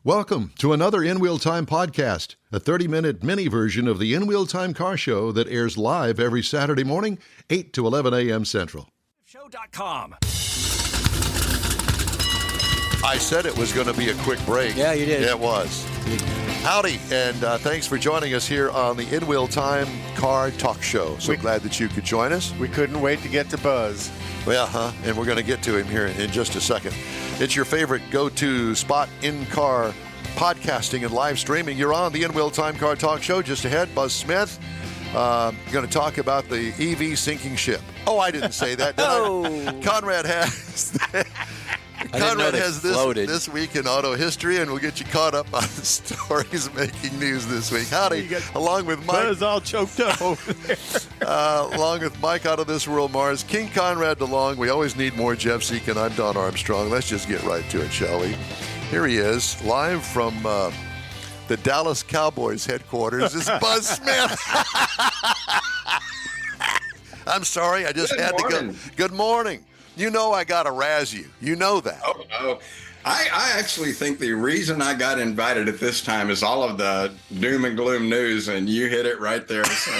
Welcome to another In Wheel Time podcast, a 30-minute mini version of the In Wheel Time car show that airs live every Saturday morning, 8 to 11 a.m. Central. Show.com. I said it was going to be a quick break. Yeah, you did. Yeah, it was. Howdy, and thanks for joining us here on the In Wheel Time Car Talk Show. So glad that you could join us. We couldn't wait to get to Buzz. Well, and we're going to get to him here in just a second. It's your favorite go-to spot in-car podcasting and live streaming. You're on the In Wheel Time Car Talk Show. Just ahead, Buzz Smith. Going to talk about the EV sinking ship. Oh, I didn't say that, did I? Conrad has... Conrad has this week in auto history, and we'll get you caught up on the stories making news this week. Howdy, along with Mike. Buzz all choked up over there. Along with Mike out of this world, Mars, King Conrad DeLong. We always need more Jeff Zeke, and I'm Don Armstrong. Let's just get right to it, shall we? Here he is, live from the Dallas Cowboys headquarters. It's Buzz Smith. I'm sorry, I just had to go. Good morning. You know I got to razz you. You know that. Oh, no. I actually think the reason I got invited at this time is all of the doom and gloom news, and you hit it right there. So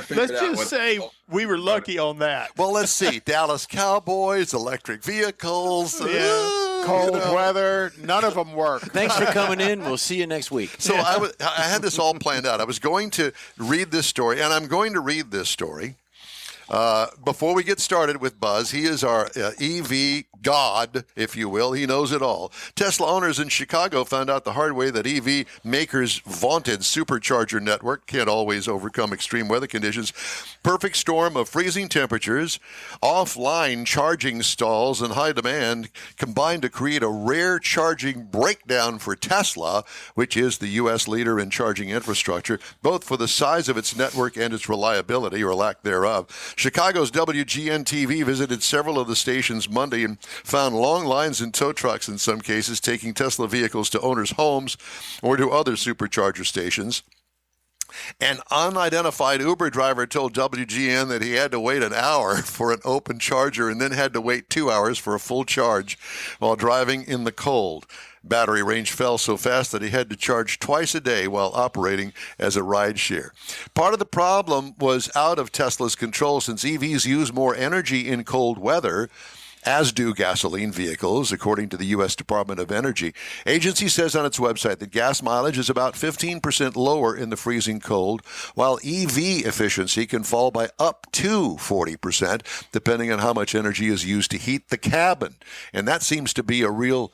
let's just say we were lucky on that. Well, let's see. Dallas Cowboys, electric vehicles. Cold weather. None of them work. Thanks for coming in. We'll see you next week. So I had this all planned out. I was going to read this story, and I'm going to read this story. Before we get started with Buzz, he is our EV god, if you will. He knows it all. Tesla owners in Chicago found out the hard way that EV makers' vaunted supercharger network can't always overcome extreme weather conditions. Perfect storm of freezing temperatures, offline charging stalls, and high demand combined to create a rare charging breakdown for Tesla, which is the U.S. leader in charging infrastructure, both for the size of its network and its reliability, or lack thereof. Chicago's WGN-TV visited several of the stations Monday and found long lines in tow trucks in some cases, taking Tesla vehicles to owners' homes or to other supercharger stations. An unidentified Uber driver told WGN that he had to wait an hour for an open charger and then had to wait 2 hours for a full charge while driving in the cold. Battery range fell so fast that he had to charge twice a day while operating as a rideshare. Part of the problem was out of Tesla's control since EVs use more energy in cold weather, as do gasoline vehicles, according to the U.S. Department of Energy. Agency says on its website that gas mileage is about 15% lower in the freezing cold, while EV efficiency can fall by up to 40%, depending on how much energy is used to heat the cabin. And that seems to be a real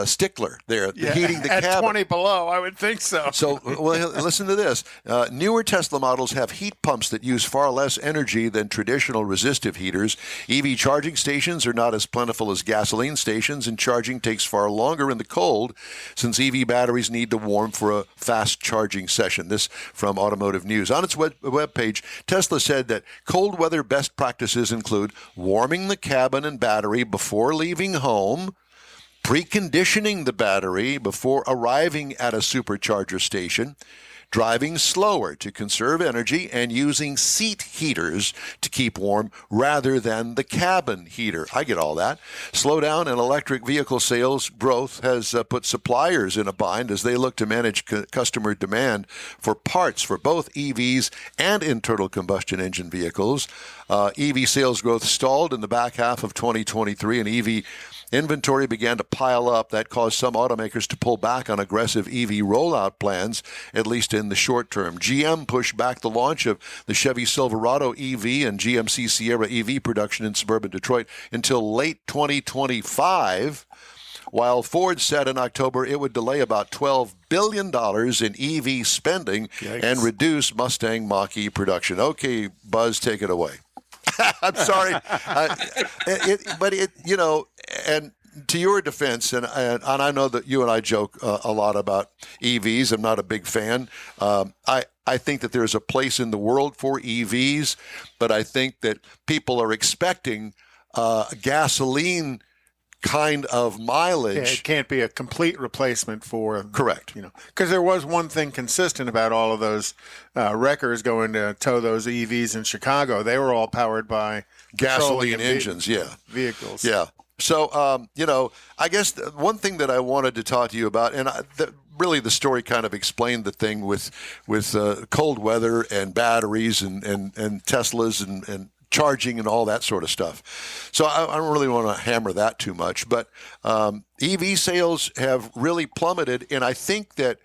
stickler there, heating the cabin. At 20 below, I would think so. So, well, listen to this. Newer Tesla models have heat pumps that use far less energy than traditional resistive heaters. EV charging stations are not as plentiful as gasoline stations, and charging takes far longer in the cold since EV batteries need to warm for a fast charging session. This from Automotive News. On its webpage, Tesla said that cold weather best practices include warming the cabin and battery before leaving home, preconditioning the battery before arriving at a supercharger station, driving slower to conserve energy, and using seat heaters to keep warm rather than the cabin heater. I get all that. Slowdown in electric vehicle sales growth has put suppliers in a bind as they look to manage customer demand for parts for both EVs and internal combustion engine vehicles. EV sales growth stalled in the back half of 2023, and EV inventory began to pile up. That caused some automakers to pull back on aggressive EV rollout plans, at least in the short term. GM pushed back the launch of the Chevy Silverado EV and GMC Sierra EV production in suburban Detroit until late 2025, while Ford said in October it would delay about $12 billion in EV spending and reduce Mustang Mach-E production. Okay, Buzz, take it away. I'm sorry, and to your defense, and I know that you and I joke a lot about EVs. I'm not a big fan. I think that there's a place in the world for EVs, but I think that people are expecting gasoline kind of mileage. Yeah, it can't be a complete replacement for. Correct. Because there was one thing consistent about all of those wreckers going to tow those EVs in Chicago. They were all powered by gasoline engines. Vehicles. Yeah. So, I guess one thing that I wanted to talk to you about, and really the story kind of explained the thing with cold weather and batteries and Teslas and charging and all that sort of stuff. So I don't really want to hammer that too much, but EV sales have really plummeted, and I think that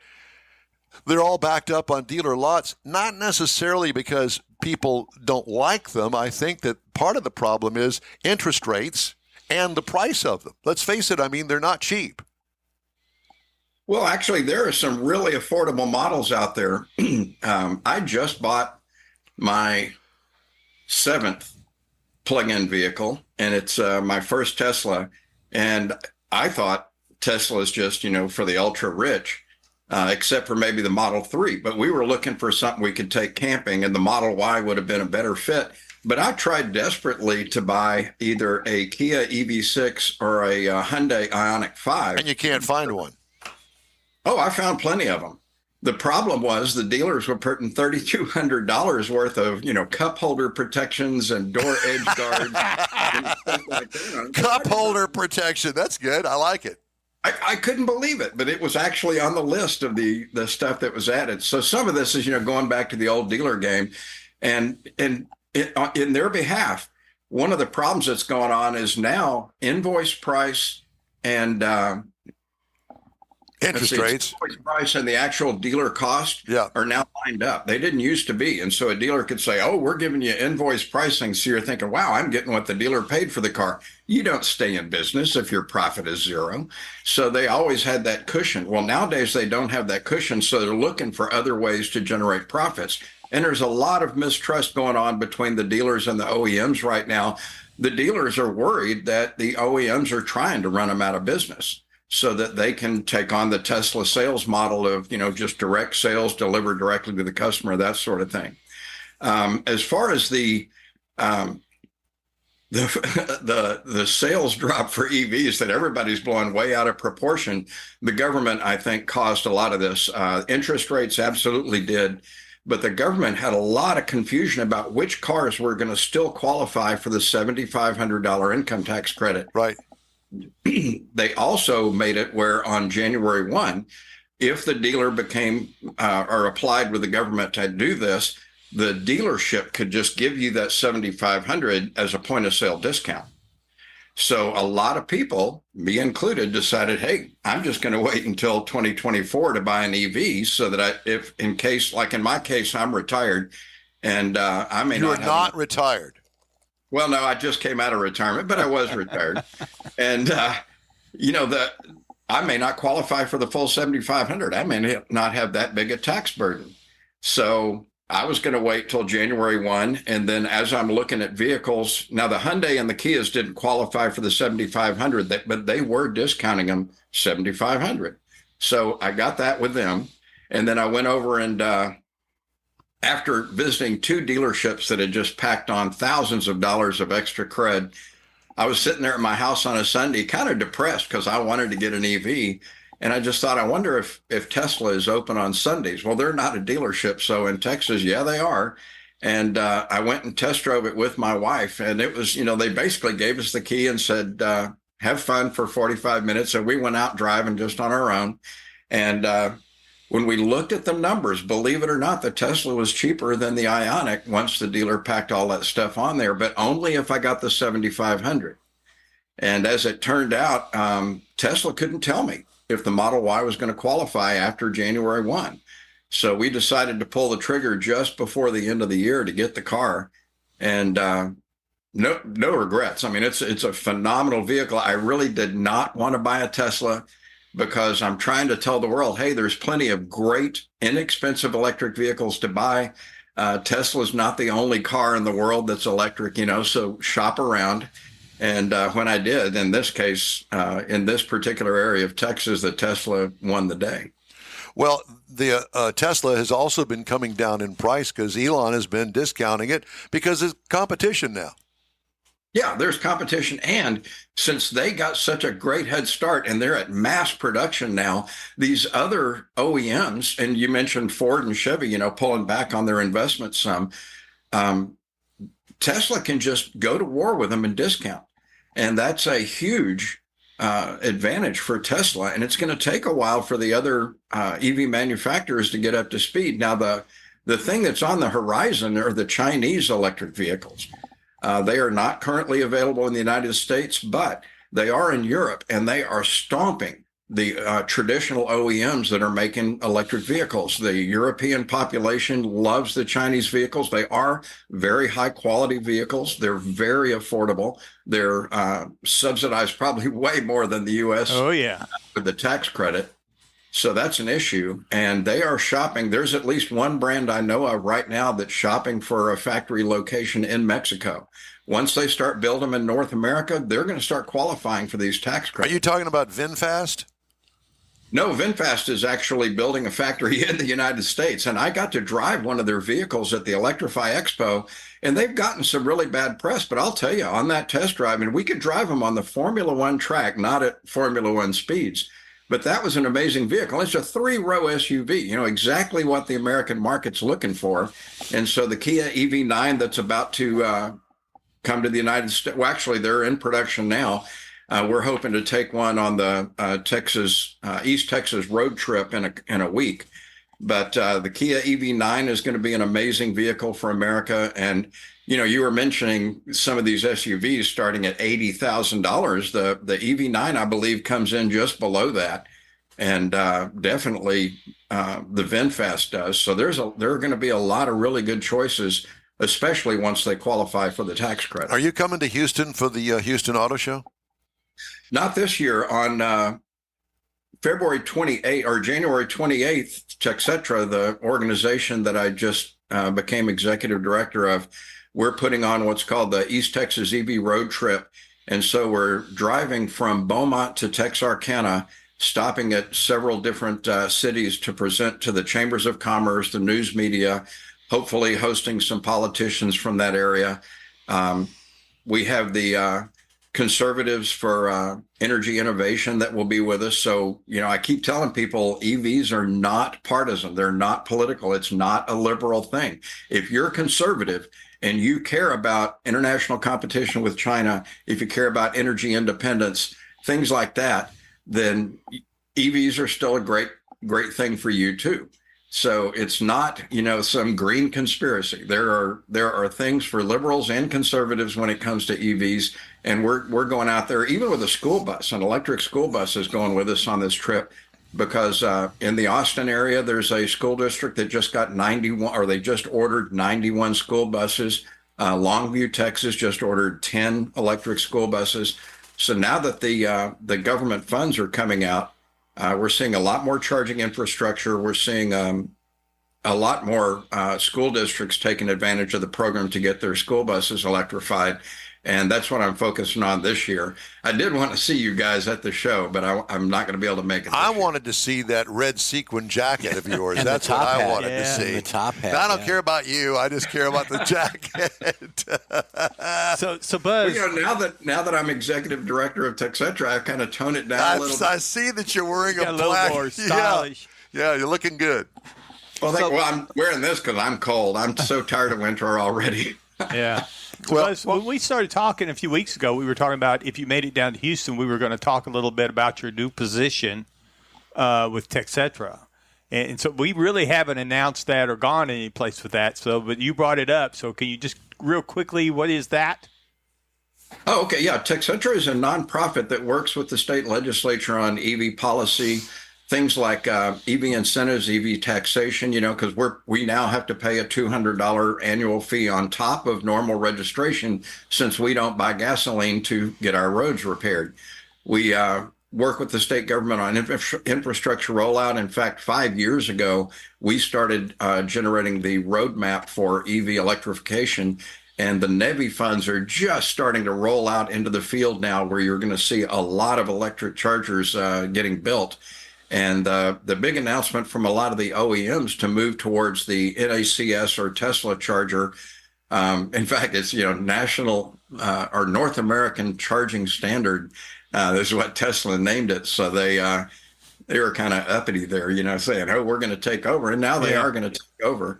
they're all backed up on dealer lots, not necessarily because people don't like them. I think that part of the problem is interest rates and the price of them. Let's face it, I mean, they're not cheap. Well, actually, there are some really affordable models out there. I just bought my 7th plug-in vehicle, and it's my first Tesla. And I thought Tesla is just, for the ultra rich, except for maybe the Model 3. But we were looking for something we could take camping, and the Model Y would have been a better fit. But I tried desperately to buy either a Kia EV6 or a Hyundai Ioniq 5. And you can't find one. Oh, I found plenty of them. The problem was the dealers were putting $3,200 worth of, cup holder protections and door edge guards and stuff like that. Cup holder protection. That's good. I like it. I couldn't believe it, but it was actually on the list of the stuff that was added. So some of this is, going back to the old dealer game. And in their behalf, one of the problems that's going on is now invoice price and interest rates, invoice price and the actual dealer cost are now lined up. They didn't used to be. And so a dealer could say, oh, we're giving you invoice pricing. So you're thinking, wow, I'm getting what the dealer paid for the car. You don't stay in business if your profit is zero. So they always had that cushion. Well, nowadays they don't have that cushion. So they're looking for other ways to generate profits. And there's a lot of mistrust going on between the dealers and the OEMs right now. The dealers are worried that the OEMs are trying to run them out of business so that they can take on the Tesla sales model of, just direct sales delivered directly to the customer, that sort of thing. As far as the sales drop for EVs that everybody's blowing way out of proportion, the government, I think, caused a lot of this. Interest rates absolutely did. But the government had a lot of confusion about which cars were going to still qualify for the $7,500 income tax credit. Right. They also made it where on January 1, if the dealer became or applied with the government to do this, the dealership could just give you that $7,500 as a point of sale discount. So a lot of people, me included, decided, hey, I'm just going to wait until 2024 to buy an EV so that if in case, like in my case, I'm retired and I may not. You're not retired. Well, no, I just came out of retirement, but I was retired. And, I may not qualify for the full $7,500. I may not have that big a tax burden. So I was going to wait till January 1. And then as I'm looking at vehicles, now the Hyundai and the Kias didn't qualify for the $7,500, but they were discounting them $7,500. So I got that with them. And then I went over and after visiting 2 dealerships that had just packed on thousands of dollars of extra cred, I was sitting there at my house on a Sunday, kind of depressed because I wanted to get an EV. And I just thought, I wonder if Tesla is open on Sundays. Well, they're not a dealership. So in Texas, yeah, they are. And I went and test drove it with my wife. And it was, they basically gave us the key and said, have fun for 45 minutes. So we went out driving just on our own. And when we looked at the numbers, believe it or not, the Tesla was cheaper than the Ioniq once the dealer packed all that stuff on there, but only if I got the $7,500. And as it turned out, Tesla couldn't tell me if the Model Y was going to qualify after January 1. So we decided to pull the trigger just before the end of the year to get the car. And no regrets. I mean, it's a phenomenal vehicle. I really did not want to buy a Tesla because I'm trying to tell the world, hey, there's plenty of great, inexpensive electric vehicles to buy. Tesla's not the only car in the world that's electric, so shop around. And when I did, in this case, in this particular area of Texas, the Tesla won the day. Well, the Tesla has also been coming down in price because Elon has been discounting it because there's competition now. Yeah, there's competition. And since they got such a great head start and they're at mass production now, these other OEMs, and you mentioned Ford and Chevy, pulling back on their investments some, Tesla can just go to war with them and discount. And that's a huge advantage for Tesla. And it's going to take a while for the other EV manufacturers to get up to speed. Now, the thing that's on the horizon are the Chinese electric vehicles. They are not currently available in the United States, but they are in Europe, and they are stomping the traditional OEMs that are making electric vehicles. The European population loves the Chinese vehicles. They are very high quality vehicles. They're very affordable. They're subsidized probably way more than the U.S. Oh, yeah. With the tax credit. So that's an issue. And they are shopping. There's at least one brand I know of right now that's shopping for a factory location in Mexico. Once they start building them in North America, they're going to start qualifying for these tax Are credits. you talking about VinFast? No, VinFast is actually building a factory in the United States. And I got to drive one of their vehicles at the Electrify Expo, and they've gotten some really bad press. But I'll tell you, on that test drive, and we could drive them on the Formula One track, not at Formula One speeds. But that was an amazing vehicle. It's a 3-row SUV, you know, exactly what the American market's looking for. And so the Kia EV9 that's about to come to the United States, well, actually, they're in production now. We're hoping to take one on the East Texas road trip in a week. But the Kia EV9 is going to be an amazing vehicle for America. And, you know, you were mentioning some of these SUVs starting at $80,000. The EV9, I believe, comes in just below that. And definitely the VinFast does. So there are going to be a lot of really good choices, especially once they qualify for the tax credit. Are you coming to Houston for the Houston Auto Show? Not this year. On February 28th or January 28th, TechCetra, the organization that I just became executive director of, we're putting on what's called the East Texas EV Road Trip. And so we're driving from Beaumont to Texarkana, stopping at several different cities to present to the chambers of commerce, the news media, hopefully hosting some politicians from that area. We have the conservatives for energy innovation that will be with us. So, you know, I keep telling people EVs are not partisan. They're not political. It's not a liberal thing. If you're conservative and you care about international competition with China, if you care about energy independence, things like that, then EVs are still a great thing for you too. So it's not, you know, some green conspiracy. There are things for liberals and conservatives when it comes to EVs, and we're going out there, even with a school bus. An electric school bus is going with us on this trip because in the Austin area, there's a school district that just got 91, or they just ordered 91 school buses. Longview, Texas, just ordered 10 electric school buses. So now that the government funds are coming out, we're seeing a lot more charging infrastructure. We're seeing a lot more school districts taking advantage of the program to get their school buses electrified. And that's what I'm focusing on this year. I did want to see you guys at the show, but I'm not going to be able to make it. I wanted to see that red sequin jacket of yours. And That's the what top I hat. wanted to see. The top hat. Now, I don't care about you. I just care about the jacket. So Buzz, Well, you know, now that I'm executive director of TechCetra, I've kind of toned it down a little bit. I see that you're wearing got a a little black. more stylish. Yeah, you're looking good. Well, I'm wearing this because I'm cold. I'm so tired of winter already. Yeah. Well- Buzz, when we started talking a few weeks ago, we were talking about if you made it down to Houston, we were going to talk a little bit about your new position with TechCetra. And so we really haven't announced that or gone any place with that. So, but you brought it up. So can you just real quickly, what is that? Oh, okay. Yeah. TechCetra is a nonprofit that works with the state legislature on EV policy, things like EV incentives, EV taxation, you know, because we now have to pay a $200 annual fee on top of normal registration since we don't buy gasoline to get our roads repaired. We work with the state government on infrastructure rollout. In fact, 5 years ago, we started generating the roadmap for EV electrification. And the NEVI funds are just starting to roll out into the field now, where you're going to see a lot of electric chargers getting built. And the big announcement from a lot of the OEMs to move towards the NACS or Tesla charger. In fact, it's, you know, national or North American charging standard. This is what Tesla named it. So they were kind of uppity there, you know, saying, oh, we're going to take over. And now they are going to take over.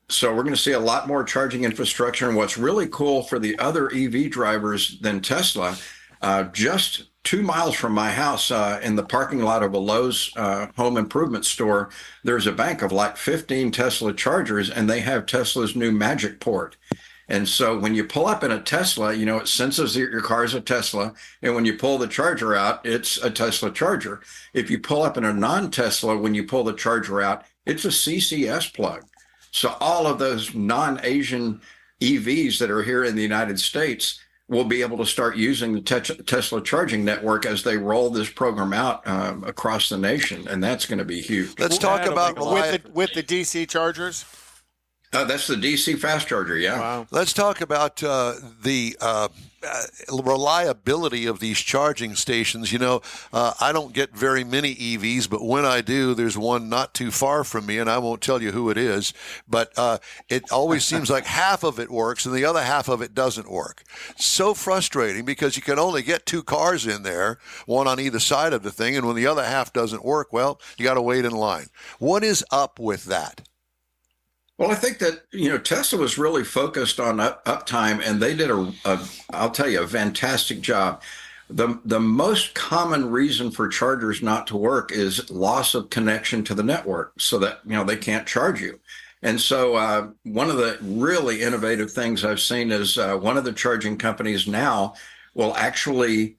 So we're going to see a lot more charging infrastructure. And what's really cool for the other EV drivers than Tesla, just 2 miles from my house, in the parking lot of a Lowe's home improvement store, there's a bank of like 15 Tesla chargers, and they have Tesla's new Magic Port. And so when you pull up in a Tesla, you know, it senses that your car is a Tesla. And when you pull the charger out, it's a Tesla charger. If you pull up in a non-Tesla, when you pull the charger out, it's a CCS plug. So all of those non-Asian EVs that are here in the United States will be able to start using the Tesla charging network as they roll this program out across the nation. And that's going to be huge. Let's talk about with the DC chargers. That's the DC fast charger, yeah. Wow. Let's talk about the reliability of these charging stations. You know, I don't get very many EVs, but when I do, there's one not too far from me, and I won't tell you who it is. But it always seems like half of it works and the other half of it doesn't work. So frustrating because you can only get 2 cars in there, one on either side of the thing, and when the other half doesn't work, well, you got to wait in line. What is up with that? Well, I think that, you know, Tesla was really focused on uptime, and they did I'll tell you, a fantastic job. The most common reason for chargers not to work is loss of connection to the network, so that, you know, they can't charge you. And so one of the really innovative things I've seen is one of the charging companies now will actually,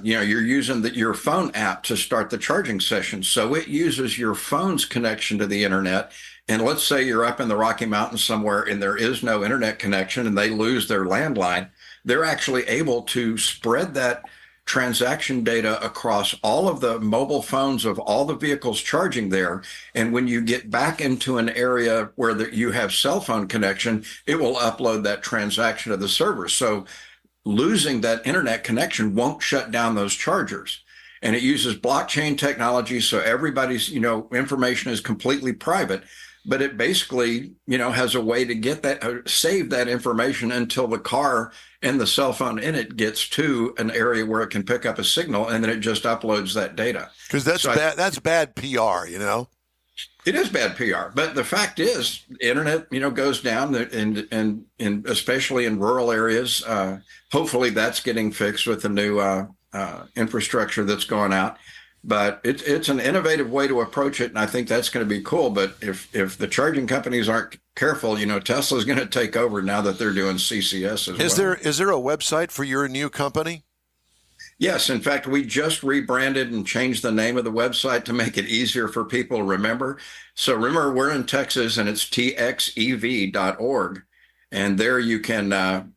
you know, you're using your phone app to start the charging session. So it uses your phone's connection to the internet. And let's say you're up in the Rocky Mountains somewhere and there is no internet connection and they lose their landline. They're actually able to spread that transaction data across all of the mobile phones of all the vehicles charging there. And when you get back into an area where you have cell phone connection, it will upload that transaction to the server. So losing that internet connection won't shut down those chargers. And it uses blockchain technology, so everybody's, you know, information is completely private. But it basically, you know, has a way to get that, save that information until the car and the cell phone in it gets to an area where it can pick up a signal, and then it just uploads that data. Because that's that's bad PR, you know. It is bad PR, but the fact is, the internet, you know, goes down, and especially in rural areas. Hopefully, that's getting fixed with the new infrastructure that's going out. But it's an innovative way to approach it, and I think that's going to be cool. But if the charging companies aren't careful, you know, Tesla's going to take over now that they're doing CCS as well. Is there a website for your new company? Yes. In fact, we just rebranded and changed the name of the website to make it easier for people to remember. So remember, we're in Texas, and it's txev.org. And there you can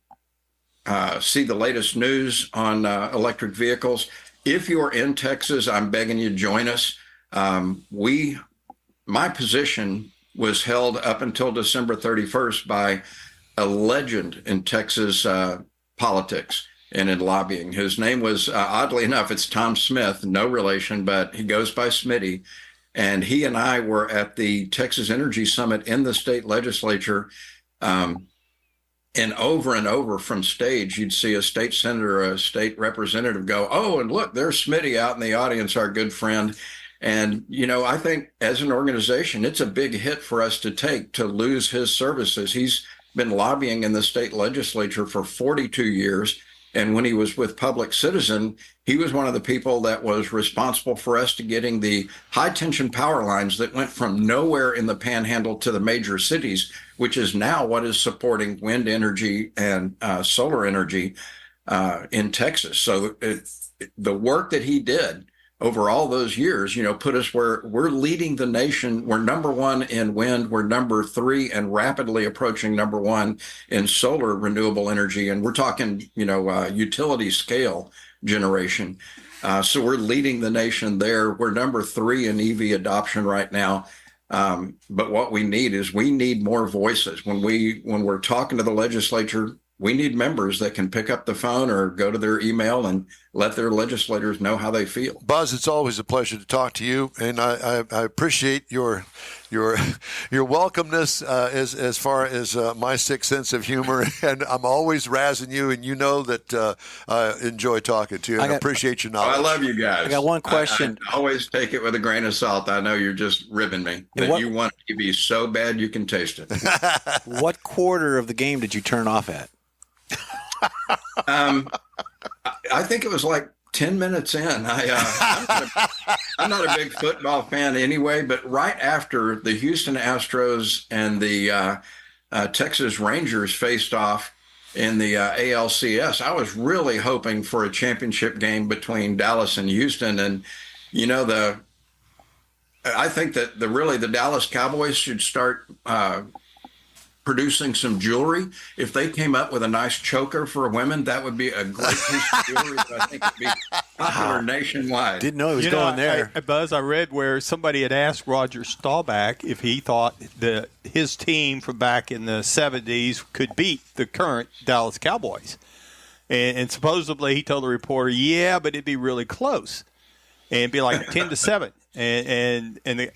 see the latest news on electric vehicles. If you're in Texas, I'm begging you, join us. My position was held up until December 31st by a legend in Texas politics and in lobbying. His name was, oddly enough, it's Tom Smith, no relation, but he goes by Smitty. And he and I were at the Texas Energy Summit in the state legislature. And over from stage, you'd see a state senator or a state representative go, "Oh, and look, there's Smitty out in the audience, our good friend." And, you know, I think as an organization, it's a big hit for us to lose his services. He's been lobbying in the state legislature for 42 years. And when he was with Public Citizen, he was one of the people that was responsible for us to getting the high tension power lines that went from nowhere in the panhandle to the major cities, which is now what is supporting wind energy and solar energy in Texas. So the work that he did over all those years, you know, put us where we're leading the nation. We're number 1 in wind. We're number 3 and rapidly approaching number 1 in solar renewable energy. And we're talking, you know, utility scale generation. So we're leading the nation there. We're number 3 in EV adoption right now. But what we need more voices. When we're talking to the legislature, we need members that can pick up the phone or go to their email and let their legislators know how they feel. Buzz, it's always a pleasure to talk to you, and I appreciate your welcomeness as far as my sick sense of humor, and I'm always razzing you, and you know that I enjoy talking to you, and I appreciate your knowledge. I love you guys. I got one question. I always take it with a grain of salt. I know you're just ribbing me. That you want it to be so bad you can taste it. What quarter of the game did you turn off at? I think it was like 10 minutes in. I'm not a big football fan anyway, but right after the Houston Astros and the Texas Rangers faced off in the ALCS, I was really hoping for a championship game between Dallas and Houston. And, I think that the Dallas Cowboys should start producing some jewelry. If they came up with a nice choker for women, that would be a great piece of jewelry that I think would be popular nationwide. Didn't know he was going there. Buzz, I read where somebody had asked Roger Staubach if he thought that his team from back in the 70s could beat the current Dallas Cowboys. And supposedly he told the reporter, yeah, but it'd be really close. And it'd be like 10-7. And they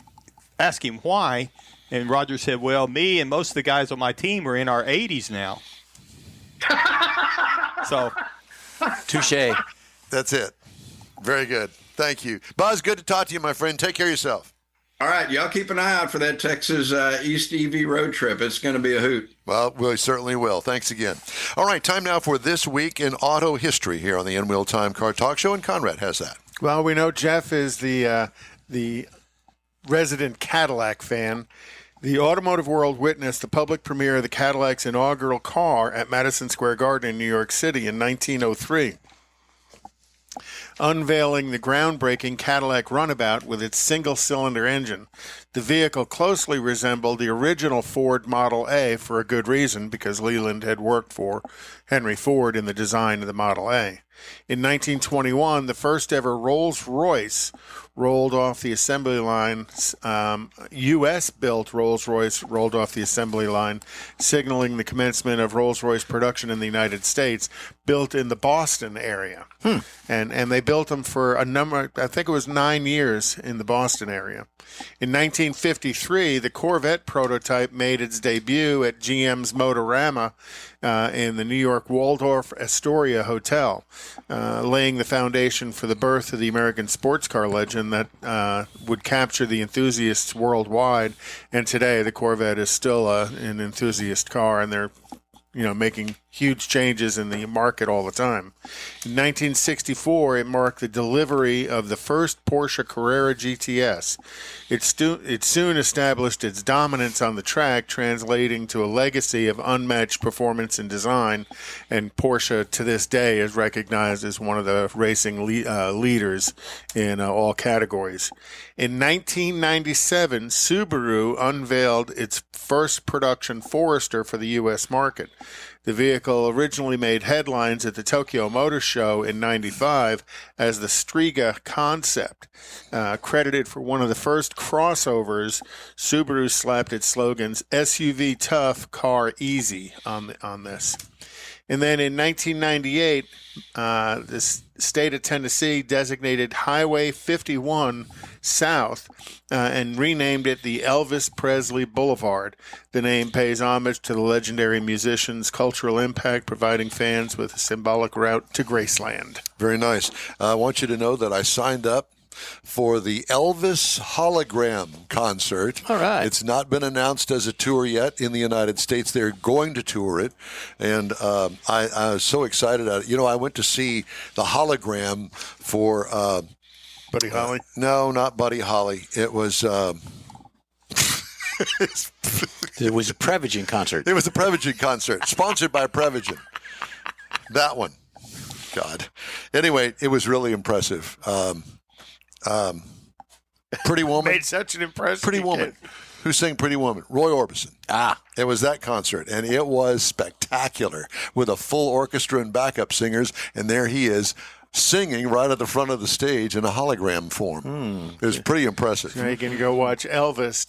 asked him why. And Roger said, well, me and most of the guys on my team are in our 80s now. So, touche. That's it. Very good. Thank you. Buzz, good to talk to you, my friend. Take care of yourself. All right. Y'all keep an eye out for that Texas East EV road trip. It's going to be a hoot. Well, we certainly will. Thanks again. All right. Time now for This Week in Auto History here on the In Wheel Time Car Talk Show. And Conrad has that. Well, we know Jeff is the resident Cadillac fan. The automotive world witnessed the public premiere of the Cadillac's inaugural car at Madison Square Garden in New York City in 1903, unveiling the groundbreaking Cadillac Runabout with its single-cylinder engine. The vehicle closely resembled the original Ford Model A for a good reason, because Leland had worked for Henry Ford in the design of the Model A. In 1921, the first ever Rolls-Royce rolled off the assembly line. U.S.-built Rolls-Royce rolled off the assembly line, signaling the commencement of Rolls-Royce production in the United States, built in the Boston area. And they built them for a number, I think it was 9 years in the Boston area. In 1953, the Corvette prototype made its debut at GM's Motorama in the New York Waldorf Astoria Hotel, laying the foundation for the birth of the American sports car legend that would capture the enthusiasts worldwide. And today, the Corvette is still an enthusiast car, and they're making huge changes in the market all the time. In 1964, it marked the delivery of the first Porsche Carrera GTS. It soon established its dominance on the track, translating to a legacy of unmatched performance and design, and Porsche to this day is recognized as one of the racing leaders in all categories. In 1997, Subaru unveiled its first production Forester for the U.S. market. The vehicle originally made headlines at the Tokyo Motor Show in '95 as the Striga concept. Credited for one of the first crossovers, Subaru slapped its slogans "SUV tough, car easy" on this. And then in 1998, the state of Tennessee designated Highway 51 South and renamed it the Elvis Presley Boulevard. The name pays homage to the legendary musician's cultural impact, providing fans with a symbolic route to Graceland. Very nice. I want you to know that I signed up for the Elvis hologram concert. All right. It's not been announced as a tour yet in the United States. They're going to tour it, and I was so excited. I went to see the hologram for Buddy Holly? No, not Buddy Holly. It was. It was a Prevagen concert. It was a Prevagen concert, sponsored by Prevagen. That one. God. Anyway, it was really impressive. Pretty Woman. Made such an impression. Pretty Woman. Who sang Pretty Woman? Roy Orbison. It was that concert, and it was spectacular with a full orchestra and backup singers, and there he is singing right at the front of the stage in a hologram form. It was pretty impressive. Now you can go watch Elvis.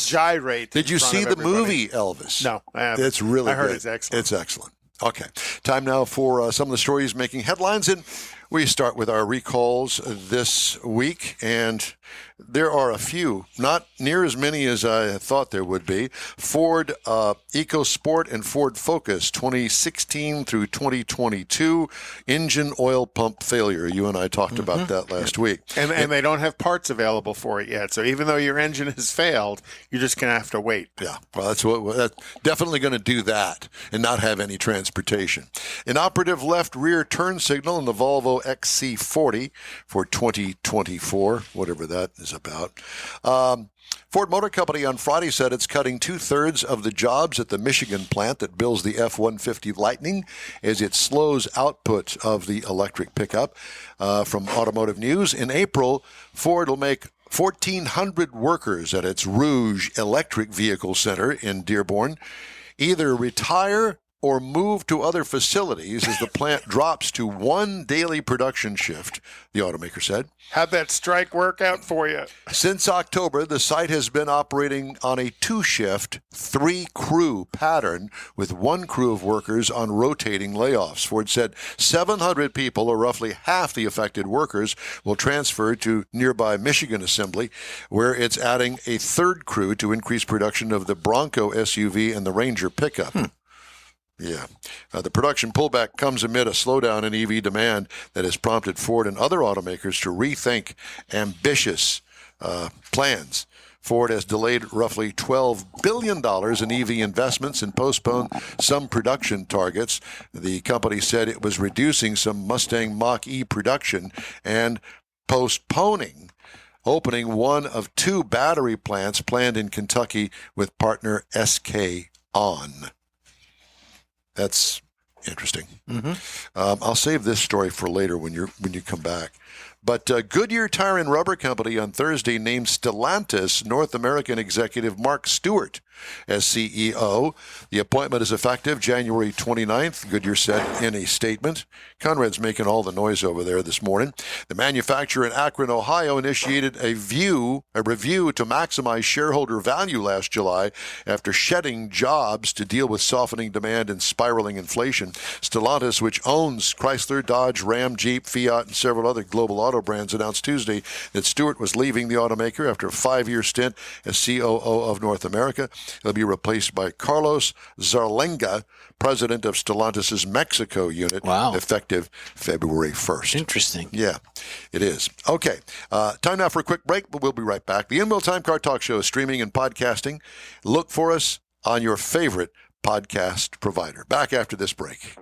Gyrate. Did you see the movie Elvis? No, I haven't. It's really I heard good. it's excellent. It's excellent. Okay. Time now for some of the stories making headlines. And We start with our recalls this week, and there are a few, not near as many as I thought there would be. Ford EcoSport and Ford Focus 2016 through 2022 engine oil pump failure. You and I talked about that last week. And they don't have parts available for it yet. So even though your engine has failed, you're just going to have to wait. Yeah, well, that's definitely going to do that and not have any transportation. Inoperative left rear turn signal in the Volvo XC40 for 2024, whatever that is about. Ford Motor Company on Friday said it's cutting 2/3 of the jobs at the Michigan plant that builds the F-150 Lightning as it slows output of the electric pickup. From Automotive News, in April, Ford will make 1,400 workers at its Rouge Electric Vehicle Center in Dearborn either retire or move to other facilities as the plant drops to one daily production shift, the automaker said. How'd that strike work out for you? Since October, the site has been operating on a 2-shift, 3-crew pattern with 1 crew of workers on rotating layoffs. Ford said 700 people, or roughly half the affected workers, will transfer to nearby Michigan Assembly, where it's adding a 3rd crew to increase production of the Bronco SUV and the Ranger pickup. Yeah. The production pullback comes amid a slowdown in EV demand that has prompted Ford and other automakers to rethink ambitious plans. Ford has delayed roughly $12 billion in EV investments and postponed some production targets. The company said it was reducing some Mustang Mach-E production and postponing opening one of 2 battery plants planned in Kentucky with partner SK On. That's interesting. I'll save this story for later when you come back. But Goodyear Tire and Rubber Company on Thursday named Stellantis North American executive Mark Stewart as CEO. The appointment is effective January 29th, Goodyear said in a statement. Conrad's making all the noise over there this morning. The manufacturer in Akron, Ohio, initiated a review to maximize shareholder value last July after shedding jobs to deal with softening demand and spiraling inflation. Stellantis, which owns Chrysler, Dodge, Ram, Jeep, Fiat, and several other global auto brands, announced Tuesday that Stewart was leaving the automaker after a 5-year stint as COO of North America. He'll be replaced by Carlos Zarlenga, president of Stellantis' Mexico unit, effective February 1st. Interesting. Yeah, it is. Okay, time now for a quick break, but we'll be right back. The In-Wheel Time Car Talk Show is streaming and podcasting. Look for us on your favorite podcast provider. Back after this break.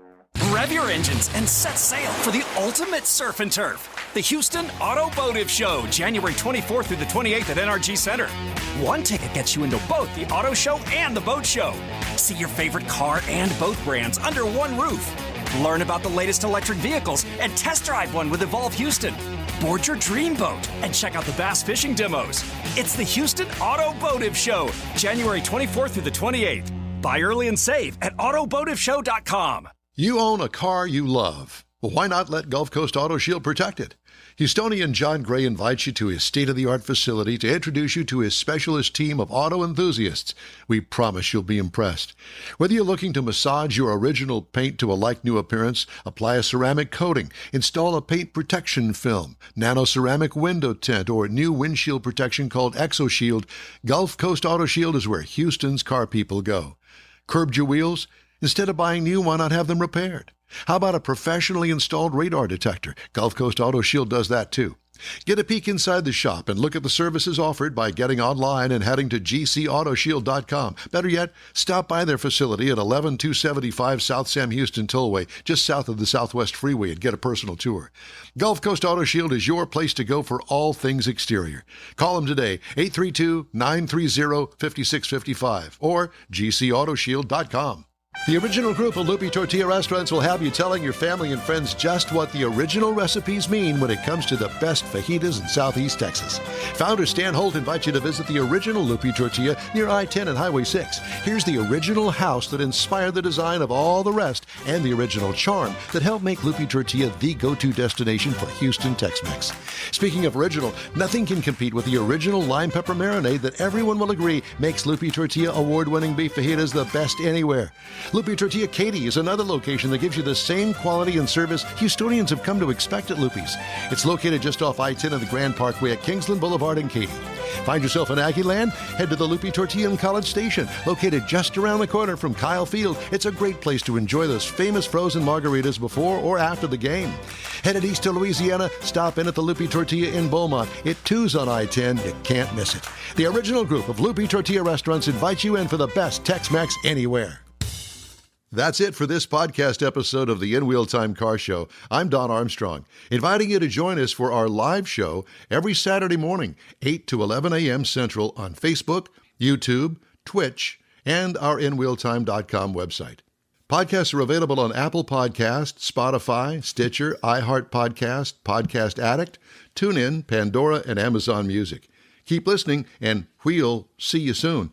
Rev your engines and set sail for the ultimate surf and turf. The Houston Automotive Show, January 24th through the 28th at NRG Center. One ticket gets you into both the auto show and the boat show. See your favorite car and boat brands under one roof. Learn about the latest electric vehicles and test drive one with Evolve Houston. Board your dream boat and check out the bass fishing demos. It's the Houston Automotive Show, January 24th through the 28th. Buy early and save at automotiveshow.com. You own a car you love. Well, why not let Gulf Coast Auto Shield protect it? Houstonian John Gray invites you to his state-of-the-art facility to introduce you to his specialist team of auto enthusiasts. We promise you'll be impressed. Whether you're looking to massage your original paint to a like-new appearance, apply a ceramic coating, install a paint protection film, nano-ceramic window tint, or new windshield protection called ExoShield, Gulf Coast Auto Shield is where Houston's car people go. Curbed your wheels? Instead of buying new, why not have them repaired? How about a professionally installed radar detector? Gulf Coast Auto Shield does that too. Get a peek inside the shop and look at the services offered by getting online and heading to gcautoshield.com. Better yet, stop by their facility at 11275 South Sam Houston Tollway, just south of the Southwest Freeway, and get a personal tour. Gulf Coast Auto Shield is your place to go for all things exterior. Call them today, 832-930-5655 or gcautoshield.com. The original group of Loopy Tortilla Restaurants will have you telling your family and friends just what the original recipes mean when it comes to the best fajitas in Southeast Texas. Founder Stan Holt invites you to visit the original Lupi Tortilla near I-10 and Highway 6. Here's the original house that inspired the design of all the rest and the original charm that helped make Lupi Tortilla the go-to destination for Houston Tex-Mex. Speaking of original, nothing can compete with the original lime pepper marinade that everyone will agree makes Lupi Tortilla award-winning beef fajitas the best anywhere. Lupi Tortilla Katy is another location that gives you the same quality and service Houstonians have come to expect at Lupi's. It's located just off I-10 and the Grand Parkway at Kingsland Boulevard in Katy. Find yourself in Aggie Land? Head to the Lupi Tortilla in College Station, located just around the corner from Kyle Field. It's a great place to enjoy those famous frozen margaritas before or after the game. Headed east to Louisiana, stop in at the Lupi Tortilla in Beaumont. It too's on I-10. You can't miss it. The original group of Lupi Tortilla restaurants invites you in for the best Tex-Mex anywhere. That's it for this podcast episode of the In Wheel Time Car Show. I'm Don Armstrong, inviting you to join us for our live show every Saturday morning, 8 to 11 a.m. Central on Facebook, YouTube, Twitch, and our InWheelTime.com website. Podcasts are available on Apple Podcasts, Spotify, Stitcher, iHeart Podcast, Podcast Addict, TuneIn, Pandora, and Amazon Music. Keep listening, and we'll see you soon.